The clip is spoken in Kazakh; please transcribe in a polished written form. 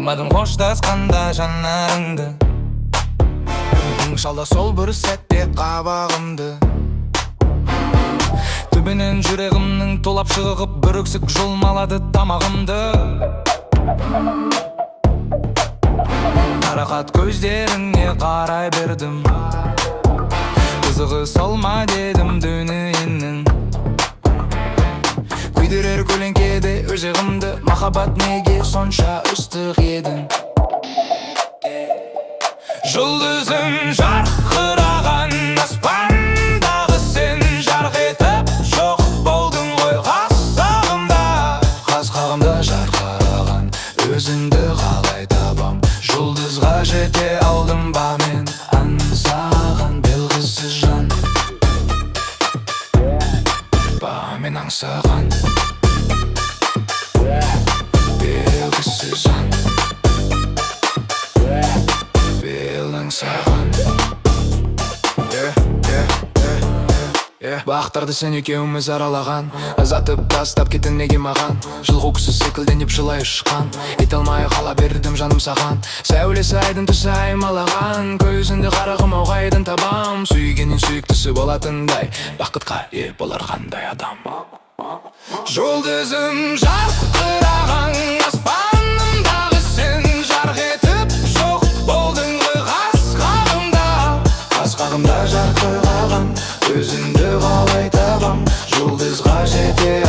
Қоймадың қоштасқанда жанарыңды. Шалда сол бір сәтте қабағымды. Төбенен жүрегімнің толап шығып, бір өксік жұлмалады тамағымды. Қарақат көздеріңе қарай бердім. Қызығы салма дедім дөнейінің. Күйдірер көлеңкеде өзегімді. Махаббат неге сонша ыстық едің? Жұлдызым жарқыраған аспандағы сен жарқ етіп жоқ болдың ғой қас-қағымда. Қас-қағымда жарқыраған өзіңді қалай табам? Жұлдызға жете алдым ба мен аңсаған белгісіз жан? Ба мен аңсаған белгісіз жан. Бақтарды сен екеуміз аралаған, азатып тастап кеттің неге маған? Жылғы күзі секілденіп жылай ұшқан, ете алмай қала бердім жаным саған. Сәулесі айдың түсі аймалаған, көзіңді қарағым оғайдың табам. Сүйгеннен сүйіктісі болатындай, бақытқа ие болар қандай адам? Жұлдызым жарқыраған аспанымдағы сен жарқ етіп жоқ болдың ғой қас-қағымда. Қас-қағымда жарқыраған өзіңді қалай табам? Жұлдызға жете